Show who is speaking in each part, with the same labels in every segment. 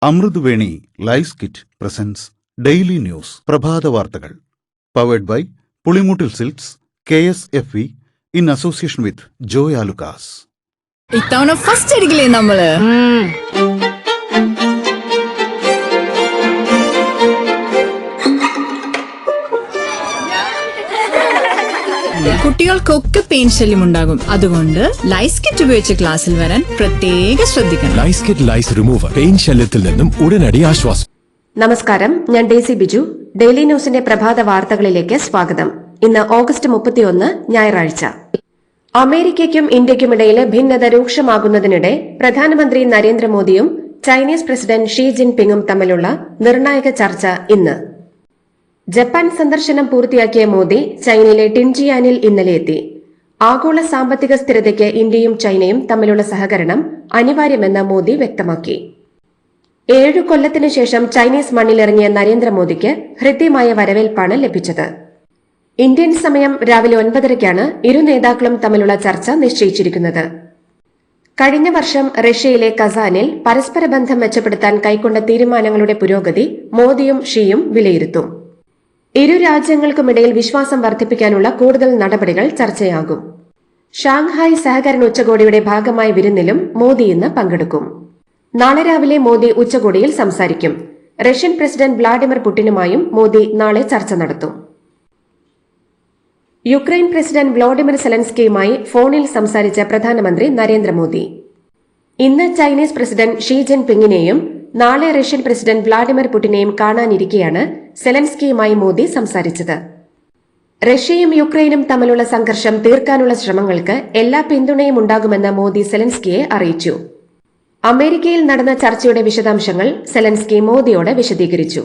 Speaker 1: അമൃതവേണി ലൈസ് കിറ്റ് presents daily news പ്രഭാത വാർത്തകൾ powered by Pulimoottil silks KSFE in association with Joy Alukkas.
Speaker 2: ഇത്തവണ ഫസ്റ്റ് അടിക്കില്ലേ നമ്മള്? കുട്ടികൾക്കൊക്കെ പെയിൻ ശല്യം ഉണ്ടാകും. അതുകൊണ്ട് ലൈസ് കിറ്റ് ഉപയോഗിച്ച് ക്ലാസ്സിൽ വരാൻ പ്രത്യേക ശ്രദ്ധിക്കണം.
Speaker 3: ലൈസ് കിറ്റ് ലൈസ് റിമൂവർ പെയിൻ ശല്യത്തിൽ നിന്നും ഉടനടി ആശ്വാസം.
Speaker 4: നമസ്കാരം, ഞാൻ ഡേസി ബിജു. ഡെയിലി ന്യൂസിന്റെ പ്രഭാത വാർത്തകളിലേക്ക് സ്വാഗതം. ഇന്ന് ഓഗസ്റ്റ് 31 ഞായറാഴ്ച. അമേരിക്കയ്ക്കും ഇന്ത്യയ്ക്കുമിടയിലെ ഭിന്നത രൂക്ഷമാകുന്നതിനിടെ പ്രധാനമന്ത്രി നരേന്ദ്രമോദിയും ചൈനീസ് പ്രസിഡന്റ് ഷീ ജിൻപിങ്ങും തമ്മിലുള്ള നിർണായക ചർച്ച ഇന്ന്. ജപ്പാൻ സന്ദർശനം പൂർത്തിയാക്കിയ മോദി ചൈനയിലെ ടിൻജിയാനിൽ ഇന്നലെ എത്തി. ആഗോള സാമ്പത്തിക സ്ഥിരതയ്ക്ക് ഇന്ത്യയും ചൈനയും തമ്മിലുള്ള സഹകരണം അനിവാര്യമെന്ന് മോദി വ്യക്തമാക്കി. 7 കൊല്ലത്തിനു ശേഷം ചൈനീസ് മണ്ണിലിറങ്ങിയ നരേന്ദ്രമോദിക്ക് ഹൃദ്യമായ വരവേൽപ്പാണ് ലഭിച്ചത്. ഇന്ത്യൻ സമയം രാവിലെ 9:30-ക്കാണ് ഇരു നേതാക്കളും തമ്മിലുള്ള ചർച്ച നിശ്ചയിച്ചിരിക്കുന്നത്. കഴിഞ്ഞ വർഷം റഷ്യയിലെ കസാനിൽ പരസ്പര ബന്ധം മെച്ചപ്പെടുത്താൻ കൈക്കൊണ്ട തീരുമാനങ്ങളുടെ പുരോഗതി മോദിയും ഷിയും വിലയിരുത്തും. ഇരു രാജ്യങ്ങൾക്കുമിടയിൽ വിശ്വാസം വർദ്ധിപ്പിക്കാനുള്ള കൂടുതൽ നടപടികൾ ചർച്ചയാകും. ഷാങ്ഹായ് സഹകരണ ഉച്ചകോടിയുടെ ഭാഗമായ വിരുന്നിലും മോദി ഇന്ന് പങ്കെടുക്കും. നാളെ രാവിലെ മോദി ഉച്ചകോടിയിൽ സംസാരിക്കും. റഷ്യൻ പ്രസിഡന്റ് വ്ളാഡിമിർ പുടിനുമായും മോദി നാളെ ചർച്ച നടത്തും. യുക്രൈൻ പ്രസിഡന്റ് വ്ളോഡിമിർ സെലൻസ്കിയുമായി ഫോണിൽ സംസാരിച്ച പ്രധാനമന്ത്രി നരേന്ദ്രമോദി ഇന്ന് ചൈനീസ് പ്രസിഡന്റ് ഷീ ജിൻപിങ്ങിനെയും നാളെ റഷ്യൻ പ്രസിഡന്റ് വ്ളാഡിമിർ പുടിനെയും കാണാനിരിക്കെയാണ് സെലൻസ്കിയുമായി മോദി സംസാരിച്ചത്. റഷ്യയും യുക്രൈനും തമ്മിലുള്ള സംഘർഷം തീർക്കാനുള്ള ശ്രമങ്ങൾക്ക് എല്ലാ പിന്തുണയും ഉണ്ടാകുമെന്ന് മോദി സെലൻസ്കിയെ അറിയിച്ചു. അമേരിക്കയിൽ നടന്ന ചർച്ചയുടെ വിശദാംശങ്ങൾ സെലൻസ്കി മോദിയോട് വിശദീകരിച്ചു.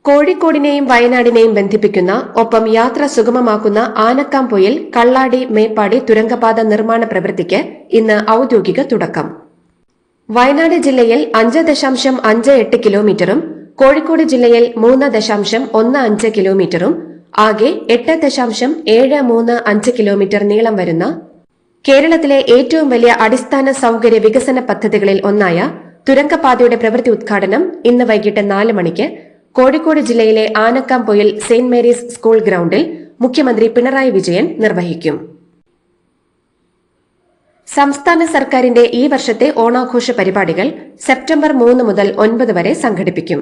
Speaker 4: കോഴിക്കോടിനെയും വയനാടിനെയും ബന്ധിപ്പിക്കുന്ന ഒപ്പം യാത്ര സുഗമമാക്കുന്ന ആനക്കാംപൊയിൽ കള്ളാടി മേപ്പാടി തുരങ്കപാത നിർമ്മാണ പ്രവൃത്തിക്ക് ഇന്ന് ഔദ്യോഗിക തുടക്കം. വയനാട് ജില്ലയിൽ 5.58 കിലോമീറ്ററും കോഴിക്കോട് ജില്ലയിൽ 3.15 കിലോമീറ്ററും ആകെ 8.735 കിലോമീറ്റർ നീളം വരുന്ന കേരളത്തിലെ ഏറ്റവും വലിയ അടിസ്ഥാന സൌകര്യ വികസന പദ്ധതികളിൽ ഒന്നായ തുരങ്കപാതയുടെ പ്രവൃത്തി ഉദ്ഘാടനം ഇന്ന് വൈകിട്ട് 4 മണിക്ക് കോഴിക്കോട് ജില്ലയിലെ ആനക്കാംപൊയിൽ സെന്റ് മേരീസ് സ്കൂൾ ഗ്രൌണ്ടിൽ മുഖ്യമന്ത്രി പിണറായി വിജയൻ നിർവഹിക്കും. സംസ്ഥാന സർക്കാരിന്റെ ഈ വർഷത്തെ ഓണാഘോഷ പരിപാടികൾ സെപ്റ്റംബർ 3 മുതൽ 9 വരെ സംഘടിപ്പിക്കും.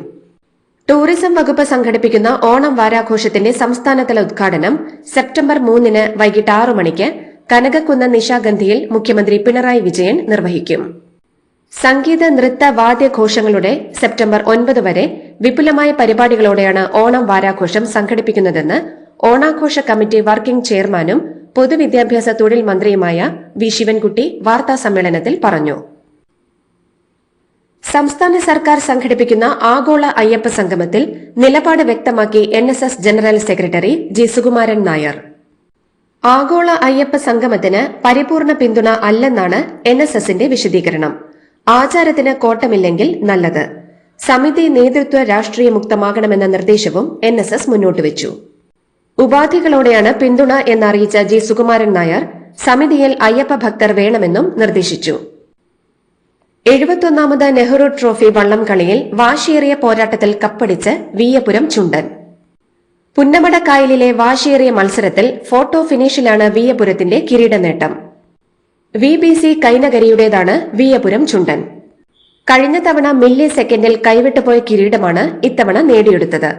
Speaker 4: ടൂറിസം വകുപ്പ് സംഘടിപ്പിക്കുന്ന ഓണം വാരാഘോഷത്തിന്റെ സംസ്ഥാനതല ഉദ്ഘാടനം സെപ്റ്റംബർ 3 വൈകിട്ട് 6 മണിക്ക് കനകക്കുന്ന് നിശാഗന്ധിയിൽ മുഖ്യമന്ത്രി പിണറായി വിജയൻ നിർവഹിക്കും. സംഗീത നൃത്ത വാദ്യഘോഷങ്ങളുടെ സെപ്റ്റംബർ 9 വരെ വിപുലമായ പരിപാടികളോടെയാണ് ഓണം വാരാഘോഷം സംഘടിപ്പിക്കുന്നതെന്ന് ഓണാഘോഷ കമ്മിറ്റി വർക്കിംഗ് ചെയർമാനും പൊതുവിദ്യാഭ്യാസ തൊഴിൽ മന്ത്രിയുമായ വി ശിവൻകുട്ടി വാർത്താസമ്മേളനത്തിൽ പറഞ്ഞു. സംസ്ഥാന സർക്കാർ സംഘടിപ്പിക്കുന്ന ആഗോള അയ്യപ്പ സംഗമത്തിൽ നിലപാട് വ്യക്തമാക്കി NSS general secretary G Sukumaran Nair. ആഗോള അയ്യപ്പ സംഗമത്തിന് പരിപൂർണ പിന്തുണ അല്ലെന്നാണ് NSSന്റെ വിശദീകരണം. ആചാരത്തിന് കോട്ടമില്ലെങ്കിൽ നല്ലത്. സമിതി നേതൃത്വ രാഷ്ട്രീയ മുക്തമാകണമെന്ന നിർദ്ദേശവും NSS മുന്നോട്ടുവച്ചു. ഉപാധികളോടെയാണ് പിന്തുണ എന്നറിയിച്ച ജി സുകുമാരൻ നായർ സമിതിയിൽ അയ്യപ്പ ഭക്തർ വേണമെന്നും നിർദ്ദേശിച്ചു. 71ാമത് നെഹ്റു ട്രോഫി വള്ളംകളിയിൽ വാശിയേറിയ പോരാട്ടത്തിൽ കപ്പടിച്ച് വിയ്യപുരം ചുണ്ടൻ. പുന്നമടക്കായലിലെ വാശിയേറിയ മത്സരത്തിൽ ഫോട്ടോ ഫിനിഷിലാണ് വിയ്യപുരത്തിന്റെ കിരീട നേട്ടം. VBC കൈനകരിയുടേതാണ് വിയ്യപുരം ചുണ്ടൻ. കഴിഞ്ഞ തവണ മില്ലി സെക്കൻഡിൽ കൈവിട്ടുപോയ കിരീടമാണ് ഇത്തവണ നേടിയെടുത്തത്.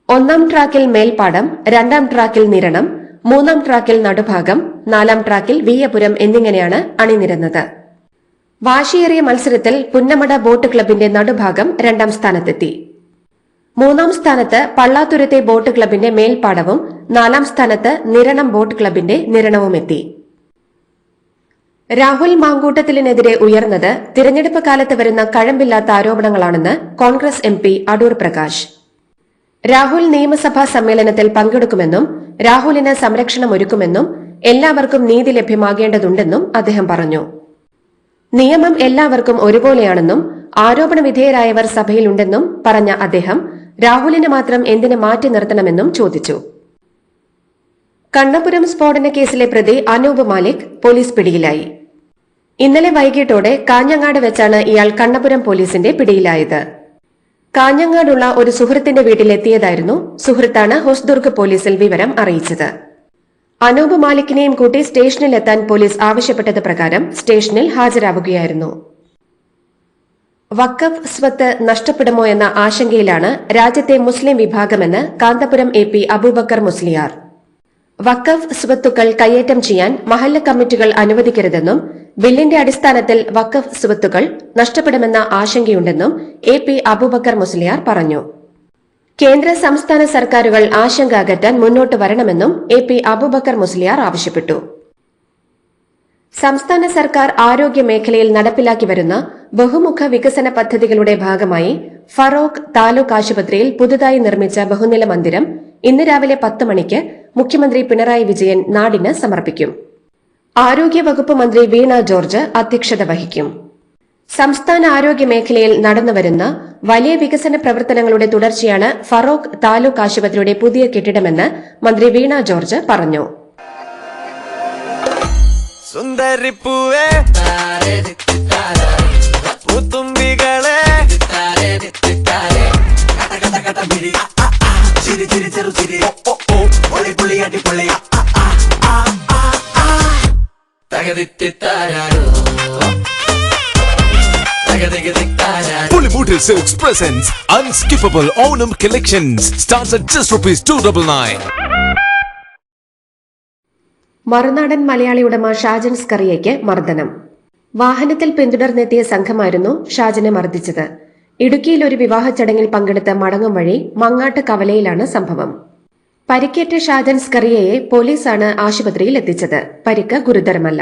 Speaker 4: 1ാം ട്രാക്കിൽ മേൽപ്പാടം, 2ാം ട്രാക്കിൽ നിരണം, 3ാം ട്രാക്കിൽ നടുഭാഗം, 4ാം ട്രാക്കിൽ വിയ്യപുരം എന്നിങ്ങനെയാണ് അണിനിരന്നത്. വാശിയേറിയ മത്സരത്തിൽ പുന്നമട ബോട്ട് ക്ലബിന്റെ നടുഭാഗം 2ാം സ്ഥാനത്തെത്തി. 3ാം സ്ഥാനത്ത് പള്ളാത്തുരുത്തെ ബോട്ട് ക്ലബിന്റെ മേൽപ്പാടവും 4ാം സ്ഥാനത്ത് നിരണം ബോട്ട് ക്ലബിന്റെ നിരണവുമെത്തി. രാഹുൽ മാങ്കൂട്ടത്തിലിനെതിരെ ഉയർന്നത് തിരഞ്ഞെടുപ്പ് കാലത്ത് വരുന്ന കഴമ്പില്ലാത്ത ആരോപണങ്ങളാണെന്ന് കോൺഗ്രസ് MP അടൂർ പ്രകാശ്. രാഹുൽ നിയമസഭാ സമ്മേളനത്തിൽ പങ്കെടുക്കുമെന്നും രാഹുലിന് സംരക്ഷണമൊരുക്കുമെന്നും എല്ലാവർക്കും നീതി ലഭ്യമാകേണ്ടതുണ്ടെന്നും അദ്ദേഹം പറഞ്ഞു. നിയമം എല്ലാവർക്കും ഒരുപോലെയാണെന്നും ആരോപണ വിധേയരായവർ സഭയിലുണ്ടെന്നും പറഞ്ഞ അദ്ദേഹം രാഹുലിന് മാത്രം എന്തിന് മാറ്റി നിർത്തണമെന്നും ചോദിച്ചു. കണ്ണപുരം സ്ഫോടന കേസിലെ പ്രതി അനൂപ് മാലിക് പോലീസ് പിടിയിലായി. ഇന്നലെ വൈകിട്ടോടെ കാഞ്ഞങ്ങാട് വെച്ചാണ് ഇയാൾ കണ്ണപുരം പോലീസിന്റെ പിടിയിലായത്. കാഞ്ഞങ്ങാടുള്ള ഒരു സുഹൃത്തിന്റെ വീട്ടിലെത്തിയതായിരുന്നു. സുഹൃത്താണ് ഹൊസ്ദുർഗ് പോലീസിൽ വിവരം അറിയിച്ചത്. അനൂപ് മാലിക്കിനെയും കൂട്ടി സ്റ്റേഷനിലെത്താൻ പോലീസ് ആവശ്യപ്പെട്ടത് പ്രകാരം സ്റ്റേഷനിൽ ഹാജരാവുകയായിരുന്നു. വഖഫ് സ്വത്ത് നഷ്ടപ്പെടുമോ എന്ന ആശങ്കയിലാണ് രാജ്യത്തെ മുസ്ലിം വിഭാഗമെന്ന് കാന്തപുരം AP അബൂബക്കർ മുസ്ലിയാർ. വഖഫ് സ്വത്തുക്കൾ കൈയേറ്റം ചെയ്യാൻ മഹല്ല് കമ്മിറ്റികൾ അനുവദിക്കരുതെന്നും ബില്ലിന്റെ അടിസ്ഥാനത്തിൽ വഖഫ് സ്വത്തുക്കൾ നഷ്ടപ്പെടുമെന്ന ആശങ്കയുണ്ടെന്നും AP അബൂബക്കർ മുസ്ലിയാർ പറഞ്ഞു. കേന്ദ്ര സംസ്ഥാന സർക്കാരുകൾ ആശങ്ക അകറ്റാൻ മുന്നോട്ട് വരണമെന്നും AP അബൂബക്കർ മുസ്ലിയാർ ആവശ്യപ്പെട്ടു. സംസ്ഥാന സർക്കാർ ആരോഗ്യ മേഖലയിൽ നടപ്പിലാക്കി വരുന്ന ബഹുമുഖ വികസന പദ്ധതികളുടെ ഭാഗമായി ഫറോക്ക് താലൂക്ക് ആശുപത്രിയിൽ പുതുതായി നിർമ്മിച്ച ബഹുനില മന്ദിരം ഇന്ന് രാവിലെ 10 മണിക്ക് മുഖ്യമന്ത്രി പിണറായി വിജയൻ നാടിന് സമർപ്പിക്കും. ആരോഗ്യവകുപ്പ് മന്ത്രി വീണ ജോർജ് അധ്യക്ഷത വഹിക്കും. സംസ്ഥാന ആരോഗ്യ മേഖലയിൽ നടന്നുവരുന്ന വലിയ വികസന പ്രവർത്തനങ്ങളുടെ തുടർച്ചയാണ് ഫറോക്ക് താലൂക്ക് ആശുപത്രിയുടെ പുതിയ കെട്ടിടമെന്ന് മന്ത്രി വീണ ജോർജ് പറഞ്ഞു.
Speaker 5: സുന്ദരിപ്പൂവേ പൂത്തുമ്പികളെ ചിരി ചിരി ചെറു ചിരി പൊളി പൊളി അടിപൊളി തകതിത്താരോ
Speaker 3: Pulimutil Silks presents Unskippable Onam Collections. Starts at just ₹299.
Speaker 4: Marunadan Malayali ഉടമ ഷാജൻ സ്കറിയയ്ക്ക് മർദ്ദനം. വാഹനത്തിൽ പിന്തുടർന്നെത്തിയ സംഘമായിരുന്നു ഷാജനെ മർദ്ദിച്ചത്. ഇടുക്കിയിൽ ഒരു വിവാഹ ചടങ്ങിൽ പങ്കെടുത്ത മടങ്ങും വഴി മങ്ങാട്ട് കവലയിലാണ് സംഭവം. പരിക്കേറ്റ ഷാജൻ സ്കറിയയെ പോലീസാണ് ആശുപത്രിയിൽ എത്തിച്ചത്. പരിക്ക് ഗുരുതരമല്ല.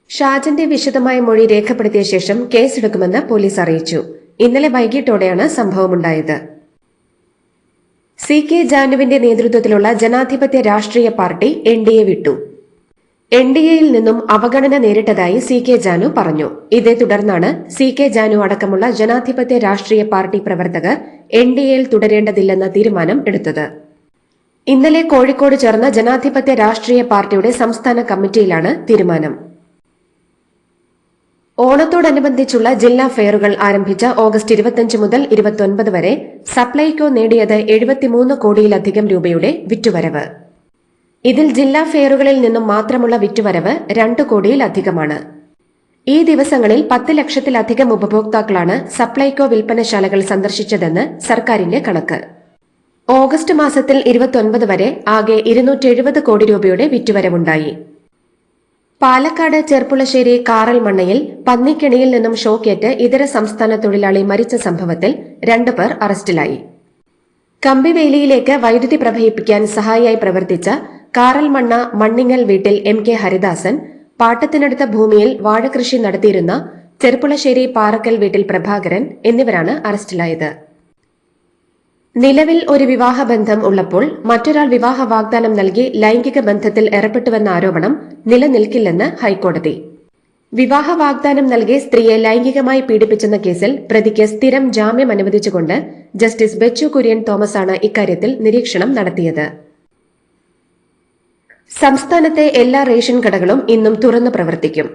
Speaker 4: ഷാജന്റെ വിശദമായ മൊഴി രേഖപ്പെടുത്തിയ ശേഷം കേസെടുക്കുമെന്ന് പോലീസ് അറിയിച്ചു. ഇന്നലെ വൈകിട്ടോടെയാണ് സംഭവമുണ്ടായത്. CK ജാനുവിന്റെ നേതൃത്വത്തിലുള്ള ജനാധിപത്യ രാഷ്ട്രീയ പാർട്ടി NDA വിട്ടു. NDAയിൽ നിന്നും അവഗണന നേരിട്ടതായി CK ജാനു പറഞ്ഞു. ഇതേ തുടർന്നാണ് CK ജാനു അടക്കമുള്ള ജനാധിപത്യ രാഷ്ട്രീയ പാർട്ടി പ്രവർത്തകർ NDAയിൽ തുടരേണ്ടതില്ലെന്ന തീരുമാനം എടുത്തത്. ഇന്നലെ കോഴിക്കോട് ചേർന്ന ജനാധിപത്യ രാഷ്ട്രീയ പാർട്ടിയുടെ സംസ്ഥാന കമ്മിറ്റിയിലാണ് തീരുമാനം. ഓണത്തോടനുബന്ധിച്ചുള്ള ജില്ലാ ഫെയറുകൾ ആരംഭിച്ച ഓഗസ്റ്റ് 25 മുതൽ 29 വരെ സപ്ലൈകോ നേടിയത് 73 കോടിയിലധികം രൂപയുടെ വിറ്റുവരവ്. ഇതിൽ ജില്ലാ ഫെയറുകളിൽ നിന്നും മാത്രമുള്ള വിറ്റുവരവ് 2 കോടിയിലധികമാണ്. ഈ ദിവസങ്ങളിൽ 10 ലക്ഷത്തിലധികം ഉപഭോക്താക്കളാണ് സപ്ലൈകോ വിൽപ്പനശാലകൾ സന്ദർശിച്ചതെന്ന് സർക്കാരിന്റെ കണക്ക്. ഓഗസ്റ്റ് മാസത്തിൽ 29 വരെ ആകെ 270 കോടി രൂപയുടെ വിറ്റുവരവുണ്ടായി. പാലക്കാട് ചെർപ്പുളശ്ശേരി കാറൽമണ്ണയിൽ പന്നിക്കെണിയിൽ നിന്നും ഷോക്കേറ്റ് ഇതര സംസ്ഥാന തൊഴിലാളി മരിച്ച സംഭവത്തിൽ 2 പേർ അറസ്റ്റിലായി. കമ്പിവേലിയിലേക്ക് വൈദ്യുതി പ്രവഹിപ്പിക്കാൻ സഹായിയായി പ്രവർത്തിച്ച കാറൽമണ്ണ മണ്ണിങ്ങൽ വീട്ടിൽ MK ഹരിദാസൻ, പാട്ടത്തിനടുത്ത ഭൂമിയിൽ വാഴകൃഷി നടത്തിയിരുന്ന ചെർപ്പുളശ്ശേരി പാറക്കൽ വീട്ടിൽ പ്രഭാകരൻ എന്നിവരാണ് അറസ്റ്റിലായത്. നിലവിൽ ഒരു വിവാഹബന്ധം ഉള്ളപ്പോൾ മറ്റൊരാൾ വിവാഹ വാഗ്ദാനം നൽകി ലൈംഗിക ബന്ധത്തിൽ ഏർപ്പെട്ടുവെന്ന ആരോപണം നിലനിൽക്കില്ലെന്ന് ഹൈക്കോടതി. വിവാഹ വാഗ്ദാനം നൽകി സ്ത്രീയെ ലൈംഗികമായി പീഡിപ്പിച്ചെന്ന കേസിൽ പ്രതിക്ക് സ്ഥിരം ജാമ്യം അനുവദിച്ചുകൊണ്ട് ജസ്റ്റിസ് ബെച്ചു കുര്യൻ തോമസാണ് ഇക്കാര്യത്തിൽ നിരീക്ഷണം നടത്തിയത്. സംസ്ഥാനത്തെ എല്ലാ റേഷൻ കടകളും ഇന്നും തുറന്നു പ്രവർത്തിക്കും.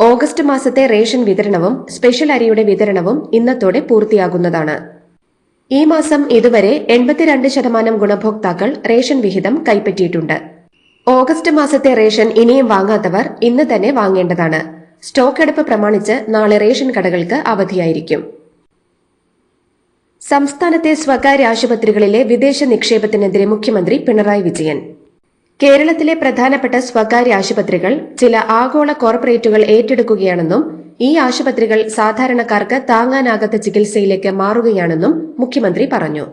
Speaker 4: ഓഗസ്റ്റ് മാസത്തെ റേഷൻ വിതരണവും സ്പെഷ്യൽ അരിയുടെ വിതരണവും ഇന്നത്തോടെ പൂർത്തിയാകുന്നതാണ്. ഈ മാസം ഇതുവരെ 82% ഗുണഭോക്താക്കൾ റേഷൻ വിഹിതം കൈപ്പറ്റിയിട്ടുണ്ട്. ഓഗസ്റ്റ് മാസത്തെ റേഷൻ ഇനിയും വാങ്ങാത്തവർ ഇന്ന് തന്നെ വാങ്ങേണ്ടതാണ്. സ്റ്റോക്ക് എടുപ്പ് പ്രമാണിച്ച് നാളെ റേഷൻ കടകൾക്ക് അവധിയായിരിക്കും. സംസ്ഥാനത്തെ സ്വകാര്യ ആശുപത്രികളിലെ വിദേശ നിക്ഷേപത്തിനെതിരെ മുഖ്യമന്ത്രി പിണറായി വിജയൻ. കേരളത്തിലെ പ്രധാനപ്പെട്ട സ്വകാര്യ ആശുപത്രികൾ ചില ആഗോള കോർപ്പറേറ്റുകൾ ഏറ്റെടുക്കുകയാണെന്നും ഈ ആശുപത്രികൾ സാധാരണക്കാർക്ക് താങ്ങാനാകാത്ത ചികിത്സയിലേക്ക് മാറുകയാണെന്നും മുഖ്യമന്ത്രി പറഞ്ഞു.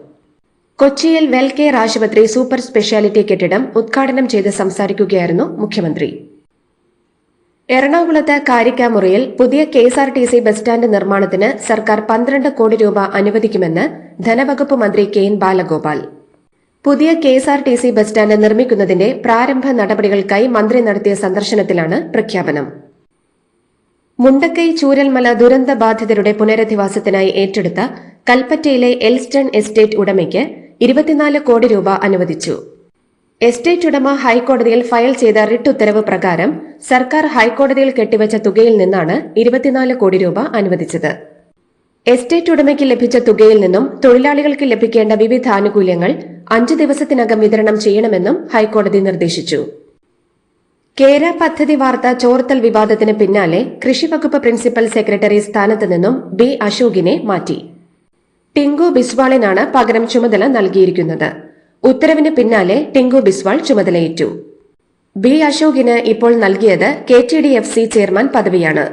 Speaker 4: കൊച്ചിയിൽ വെൽകെയർ ആശുപത്രി സൂപ്പർ സ്പെഷ്യാലിറ്റി കെട്ടിടം ഉദ്ഘാടനം ചെയ്ത് സംസാരിക്കുകയായിരുന്നു മുഖ്യമന്ത്രി. എറണാകുളത്ത് കാരിക്കാമുറിയിൽ പുതിയ KSRTC ബസ് സ്റ്റാൻഡ് നിർമ്മാണത്തിന് സർക്കാർ 12 കോടി രൂപ അനുവദിക്കുമെന്ന് ധനവകുപ്പ് മന്ത്രി KN ബാലഗോപാൽ. പുതിയ KSRTC ബസ് സ്റ്റാൻഡ് നിർമ്മിക്കുന്നതിന്റെ പ്രാരംഭ നടപടികൾക്കായി മന്ത്രി നടത്തിയ സന്ദർശനത്തിലാണ് പ്രഖ്യാപനം. മുണ്ടക്കൈ ചൂരൽമല ദുരന്ത ബാധിതരുടെ പുനരധിവാസത്തിനായി ഏറ്റെടുത്ത കൽപ്പറ്റയിലെ എൽസ്റ്റൺ എസ്റ്റേറ്റ് ഉടമയ്ക്ക് 24 കോടി രൂപ അനുവദിച്ചു. എസ്റ്റേറ്റ് ഉടമ ഹൈക്കോടതിയിൽ ഫയൽ ചെയ്ത റിട്ട് ഉത്തരവ് പ്രകാരം സർക്കാർ ഹൈക്കോടതിയിൽ കെട്ടിവച്ച തുകയിൽ നിന്നാണ് 24 കോടി രൂപ അനുവദിച്ചത്. എസ്റ്റേറ്റ് ഉടമയ്ക്ക് ലഭിച്ച തുകയിൽ നിന്നും തൊഴിലാളികൾക്ക് ലഭിക്കേണ്ട വിവിധ ആനുകൂല്യങ്ങൾ 5 ദിവസത്തിനകം വിതരണം ചെയ്യണമെന്നും ഹൈക്കോടതി നിർദ്ദേശിച്ചു. കേര പദ്ധതി വാർത്ത ചോർത്തൽ വിവാദത്തിന് പിന്നാലെ കൃഷിവകുപ്പ് പ്രിൻസിപ്പൽ സെക്രട്ടറി സ്ഥാനത്ത് നിന്നും ബി അശോകിനെ മാറ്റി. ടിങ്കു ബിസ്വാളിനാണ് പകരം ചുമതല നൽകിയിരിക്കുന്നത്. ഉത്തരവിന് പിന്നാലെ ടിങ്കു ബിസ്വാൾ ചുമതലയേറ്റു. ബി അശോകിന് ഇപ്പോൾ നൽകിയത് KTDFC ചെയർമാൻ പദവിയാണ്.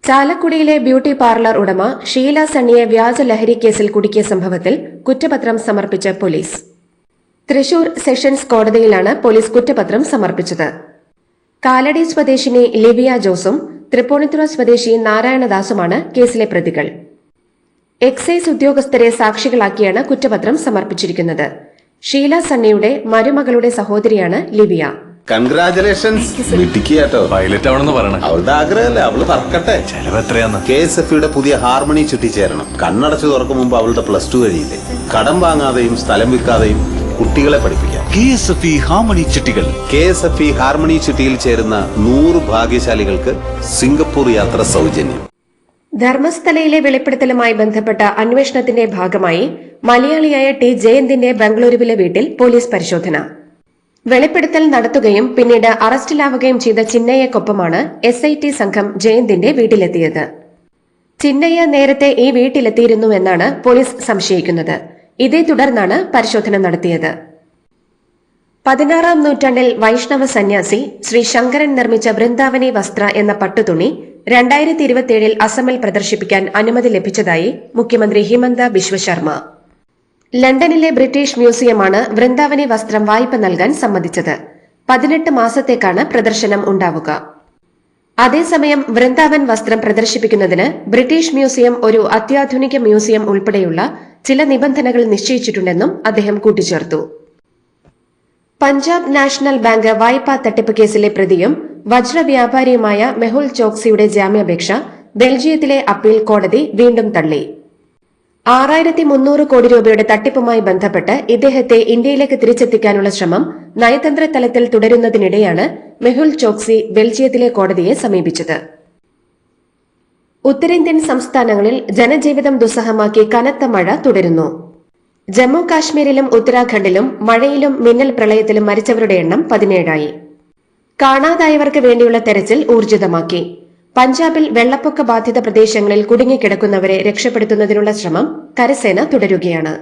Speaker 4: ചാലക്കുടിയിലെ ബ്യൂട്ടി പാർലർ ഉടമ ഷീല സണ്ണിയെ വ്യാജ ലഹരി കേസിൽ കുടുക്കിയ സംഭവത്തിൽ കുറ്റപത്രം സമർപ്പിച്ച പോലീസ്. തൃശൂർ സെഷൻസ് കോടതിയിലാണ് പോലീസ് കുറ്റപത്രം സമർപ്പിച്ചത്. കാലടി സ്വദേശിനി ലിവിയ ജോസും തൃപ്പൂണിത്തുറ സ്വദേശി നാരായണദാസുമാണ് കേസിലെ പ്രതികൾ. എക്സൈസ് ഉദ്യോഗസ്ഥരെ സാക്ഷികളാക്കിയാണ് കുറ്റപത്രം സമർപ്പിച്ചിരിക്കുന്നത്. ഷീല സണ്ണിയുടെ മരുമകളുടെ സഹോദരിയാണ് ലിവിയ.
Speaker 6: കൺഗ്രാചുലേഷൻസ് മിട്ടിക്കാട്ടോ.
Speaker 3: പൈലറ്റ് ആവണമെന്ന് പറയണേ.
Speaker 6: അവളുടെ ആഗ്രഹമല്ലേ, അവള് പറക്കട്ടെ.
Speaker 3: ചെലവ് എത്രയാന്ന്?
Speaker 6: KSFയുടെ പുതിയ ഹാർമണി ചുറ്റി ചേരണം. കണ്ണടച്ചു തുറക്കും മുമ്പ് അവളുടെ +2 കഴിയില്ലേ. കടം വാങ്ങാതെയും സ്ഥലം വിൽക്കാതെയും കുട്ടികളെ പഠിപ്പിക്കാം.
Speaker 3: KSFE ഹാർമണി ചിട്ടികൾ.
Speaker 6: KSFE ഹാർമണി ചുറ്റിയിൽ ചേരുന്ന 100 ഭാഗ്യശാലികൾക്ക് സിംഗപ്പൂർ യാത്ര സൗജന്യം.
Speaker 4: ധർമ്മസ്ഥലയിലെ വെളിപ്പെടുത്തലുമായി ബന്ധപ്പെട്ട അന്വേഷണത്തിന്റെ ഭാഗമായി മലയാളിയായ ടി ജയന്തിന്റെ ബംഗളൂരുവിലെ വീട്ടിൽ പോലീസ് പരിശോധന. വെളിപ്പെടുത്തൽ നടത്തുകയും പിന്നീട് അറസ്റ്റിലാവുകയും ചെയ്ത ചിന്നയ്യക്കൊപ്പമാണ് SIT സംഘം ജയന്തിന്റെ വീട്ടിലെത്തിയത്. ചിന്നയ്യ നേരത്തെ ഈ വീട്ടിലെത്തിയിരുന്നുവെന്നാണ് പോലീസ് സംശയിക്കുന്നത്. ഇതേ തുടർന്നാണ് പരിശോധന നടത്തിയത്. 16-ാം നൂറ്റാണ്ടിൽ വൈഷ്ണവ സന്യാസി ശ്രീ ശങ്കരൻ നിർമ്മിച്ച വൃന്ദാവനി വസ്ത്ര എന്ന പട്ടുതുണി 2027 അസമിൽ പ്രദർശിപ്പിക്കാൻ അനുമതി ലഭിച്ചതായി മുഖ്യമന്ത്രി ഹിമന്ത ബിശ്വ ശർമ്മ. ലണ്ടനിലെ ബ്രിട്ടീഷ് മ്യൂസിയമാണ് വൃന്ദാവനി വസ്ത്രം വായ്പ നൽകാൻ സമ്മതിച്ചത്. 18 മാസത്തേക്കാണ് പ്രദർശനം ഉണ്ടാവുക. അതേസമയം വൃന്ദാവൻ വസ്ത്രം പ്രദർശിപ്പിക്കുന്നതിന് ബ്രിട്ടീഷ് മ്യൂസിയം ഒരു അത്യാധുനിക മ്യൂസിയം ഉൾപ്പെടെയുള്ള ചില നിബന്ധനകൾ നിശ്ചയിച്ചിട്ടുണ്ടെന്നും അദ്ദേഹം കൂട്ടിച്ചേർത്തു. പഞ്ചാബ് നാഷണൽ ബാങ്ക് വായ്പാ തട്ടിപ്പ് കേസിലെ പ്രതിയും വജ്ര വ്യാപാരിയുമായ മെഹുൽ ചോക്സിയുടെ ജാമ്യാപേക്ഷ ബെൽജിയത്തിലെ അപ്പീൽ കോടതി വീണ്ടും തള്ളി. 6300 കോടി രൂപയുടെ തട്ടിപ്പുമായി ബന്ധപ്പെട്ട് ഇദ്ദേഹത്തെ ഇന്ത്യയിലേക്ക് തിരിച്ചെത്തിക്കാനുള്ള ശ്രമം നയതന്ത്ര തലത്തിൽ തുടരുന്നതിനിടെയാണ് മെഹുൽ ചോക്സി ബെൽജിയത്തിലെ കോടതിയെ സമീപിച്ചത്. ഉത്തരേന്ത്യൻ സംസ്ഥാനങ്ങളിൽ ജനജീവിതം ദുസ്സഹമാക്കി കനത്ത മഴ തുടരുന്നു. ജമ്മു കാശ്മീരിലും ഉത്തരാഖണ്ഡിലും മഴയിലും മിന്നൽ പ്രളയത്തിലും മരിച്ചവരുടെ എണ്ണം 17ആയി. കാണാതായവർക്ക് വേണ്ടിയുള്ള തെരച്ചിൽ ഊർജിതമാക്കി. പഞ്ചാബിൽ വെള്ളപ്പൊക്ക ബാധിത പ്രദേശങ്ങളിൽ കുടുങ്ങിക്കിടക്കുന്നവരെ രക്ഷപ്പെടുത്തുന്നതിനുള്ള ശ്രമം കരസേന തുടരുകയാണ്.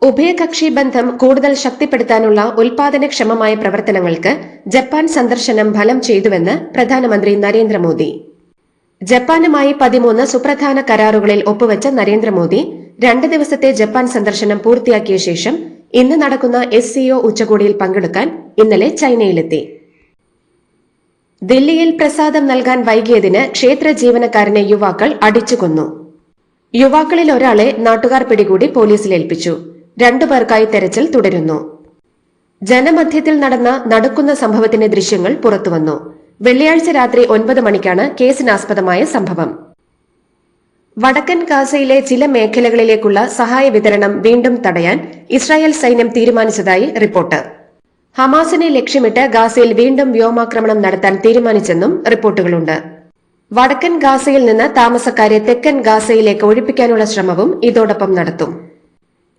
Speaker 4: ഉഭയകക്ഷി ബന്ധം കൂടുതൽ ശക്തിപ്പെടുത്താനുള്ള ഉൽപാദനക്ഷമമായ പ്രവർത്തനങ്ങൾക്ക് ജപ്പാൻ സന്ദർശനം ഫലം ചെയ്തുവെന്ന് പ്രധാനമന്ത്രി നരേന്ദ്രമോദി. ജപ്പാനുമായി 13 സുപ്രധാന കരാറുകളിൽ ഒപ്പുവച്ച നരേന്ദ്രമോദി 2 ദിവസത്തെ ജപ്പാൻ സന്ദർശനം പൂർത്തിയാക്കിയ ശേഷം ഇന്ന് നടക്കുന്ന SCO ഉച്ചകോടിയിൽ പങ്കെടുക്കാൻ ഇന്നലെ ചൈനയിലെത്തി. ദില്ലിയിൽ പ്രസാദം നൽകാൻ വൈകിയതിന് ക്ഷേത്ര ജീവനക്കാരനെ യുവാക്കൾ അടിച്ചുകൊന്നു. യുവാക്കളിൽ ഒരാളെ നാട്ടുകാർ പിടികൂടി പോലീസിലേൽപ്പിച്ചു. 2 പേർക്കായി തെരച്ചിൽ തുടരുന്നു. ജനമധ്യത്തിൽ നടന്ന നടുക്കുന്ന സംഭവത്തിന്റെ ദൃശ്യങ്ങൾ പുറത്തുവന്നു. വെള്ളിയാഴ്ച രാത്രി 9 മണിക്കാണ് കേസിനാസ്പദമായ സംഭവം. വടക്കൻ ഗാസയിലെ ചില മേഖലകളിലേക്കുള്ള സഹായ വിതരണം വീണ്ടും തടയാൻ ഇസ്രായേൽ സൈന്യം തീരുമാനിച്ചതായി റിപ്പോർട്ട്. ഹമാസിനെ ലക്ഷ്യമിട്ട് ഗാസയിൽ വീണ്ടും വ്യോമാക്രമണം നടത്താൻ തീരുമാനിച്ചെന്നും റിപ്പോർട്ടുകളുണ്ട്. വടക്കൻ ഗാസയിൽ നിന്ന് താമസക്കാരെ തെക്കൻ ഗാസയിലേക്ക് ഒഴിപ്പിക്കാനുള്ള ശ്രമവും ഇതോടൊപ്പം നടത്തും.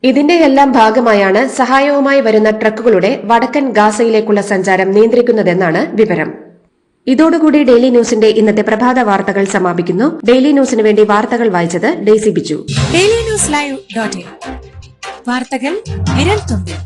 Speaker 4: ഇതിന്റെയെല്ലാം ഭാഗമായാണ് സഹായവുമായി വരുന്ന ട്രക്കുകളുടെ വടക്കൻ ഗാസയിലേക്കുള്ള സഞ്ചാരം നിയന്ത്രിക്കുന്നതെന്നാണ് വിവരം. ഇതോടുകൂടി ഡെയിലി ന്യൂസിന്റെ ഇന്നത്തെ പ്രഭാത വാർത്തകൾ സമാപിക്കുന്നു. ഡെയിലി ന്യൂസിന് വേണ്ടി വാർത്തകൾ വായിച്ചത് ഡെയ്സി ബിജു.
Speaker 7: ഡെയിലി ന്യൂസ് ലൈവ്.in വാർത്തകൾ വിരൽ തുമ്പിൽ.